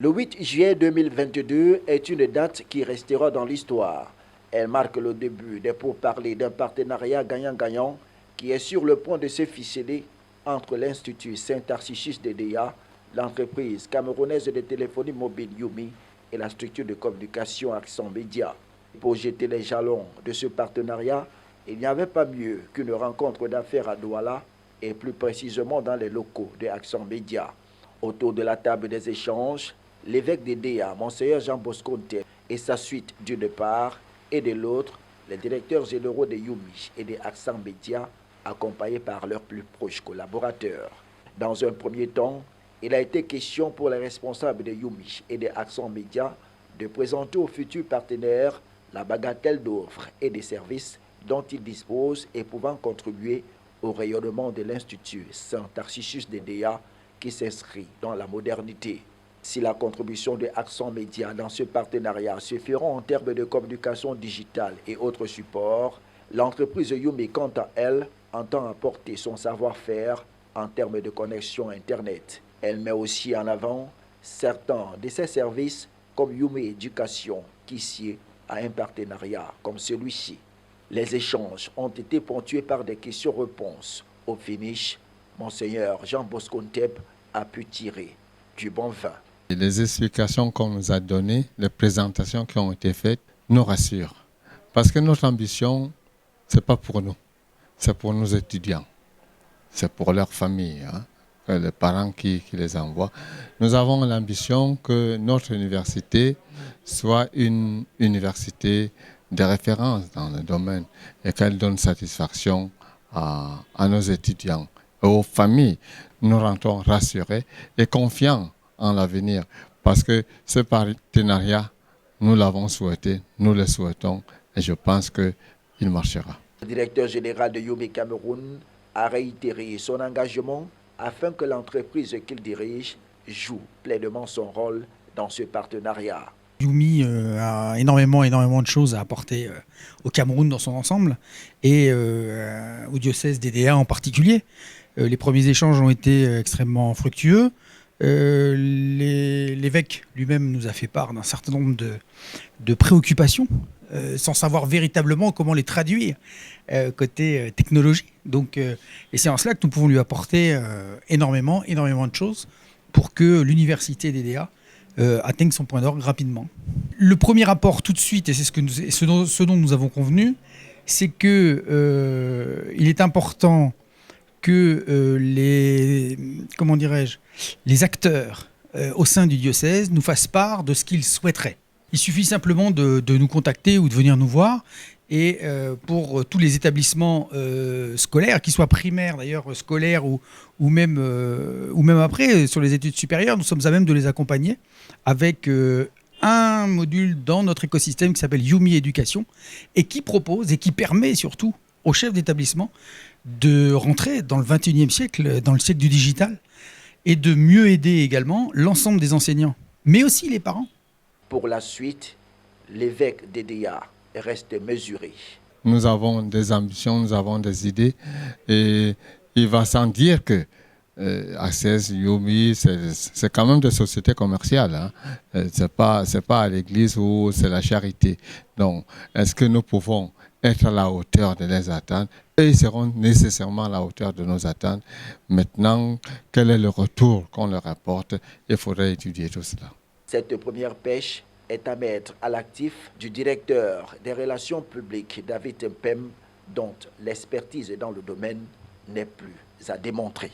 Le 8 juillet 2022 est une date qui restera dans l'histoire. Elle marque le début des pourparlers d'un partenariat gagnant-gagnant qui est sur le point de se ficeler entre l'Institut Saint-Tarcisius DDA, l'entreprise camerounaise de téléphonie mobile Yumi et la structure de communication Accent Média. Pour jeter les jalons de ce partenariat, il n'y avait pas mieux qu'une rencontre d'affaires à Douala et plus précisément dans les locaux de Accent Média. Autour de la table des échanges, l'évêque d'Edea, Monseigneur Jean Bosco Ntep, et sa suite d'une part, et de l'autre, les directeurs généraux de Yumi et des Accent Média, accompagnés par leurs plus proches collaborateurs. Dans un premier temps, il a été question pour les responsables de Yumi et des Accent Média de présenter aux futurs partenaires la bagatelle d'offres et des services dont ils disposent et pouvant contribuer au rayonnement de l'Institut Saint-Tarcisius d'Edea qui s'inscrit dans la modernité. Si la contribution de Accent Média dans ce partenariat se fera en termes de communication digitale et autres supports, l'entreprise Yumi, quant à elle, entend apporter son savoir-faire en termes de connexion Internet. Elle met aussi en avant certains de ses services comme Yumi Éducation, qui sied à un partenariat comme celui-ci. Les échanges ont été ponctués par des questions-réponses. Au finish, Monseigneur Jean Bosco Ntep a pu tirer du bon vin. Les explications qu'on nous a données, les présentations qui ont été faites, nous rassurent. Parce que notre ambition, ce n'est pas pour nous, c'est pour nos étudiants, c'est pour leur famille, les parents qui les envoient. Nous avons l'ambition que notre université soit une université de référence dans le domaine et qu'elle donne satisfaction à nos étudiants et aux familles. Nous rentrons rassurés et confiants en l'avenir parce que ce partenariat, nous l'avons souhaité, nous le souhaitons et je pense qu'il marchera. Le directeur général de Yumi Cameroun a réitéré son engagement afin que l'entreprise qu'il dirige joue pleinement son rôle dans ce partenariat. Yumi a énormément de choses à apporter au Cameroun dans son ensemble et au diocèse d'Edea en particulier. Les premiers échanges ont été extrêmement fructueux. L'évêque lui-même nous a fait part d'un certain nombre de préoccupations sans savoir véritablement comment les traduire côté technologie. Et c'est en cela que nous pouvons lui apporter énormément de choses pour que l'université d'Edea atteigne son point d'orgue rapidement. Le premier rapport tout de suite, et c'est ce dont nous avons convenu, c'est que il est important que les acteurs au sein du diocèse nous fassent part de ce qu'ils souhaiteraient. Il suffit simplement de nous contacter ou de venir nous voir. Et pour tous les établissements scolaires, qu'ils soient primaires d'ailleurs, scolaires ou même après, sur les études supérieures, nous sommes à même de les accompagner avec un module dans notre écosystème qui s'appelle Yumi Éducation et qui propose et qui permet surtout aux chefs d'établissement de rentrer dans le 21e siècle, dans le siècle du digital, et de mieux aider également l'ensemble des enseignants, mais aussi les parents. Pour la suite, l'évêque d'Edea reste mesuré. Nous avons des ambitions, nous avons des idées, et il va sans dire que Access, Yumi, c'est quand même des sociétés commerciales. C'est pas à l'église où c'est la charité. Donc, est-ce que nous pouvons être à la hauteur de leurs attentes? Et ils seront nécessairement à la hauteur de nos attentes. Maintenant, quel est le retour qu'on leur apporte? Il faudrait étudier tout cela. Cette première pêche est à mettre à l'actif du directeur des relations publiques, David Mpem, dont l'expertise dans le domaine n'est plus à démontrer.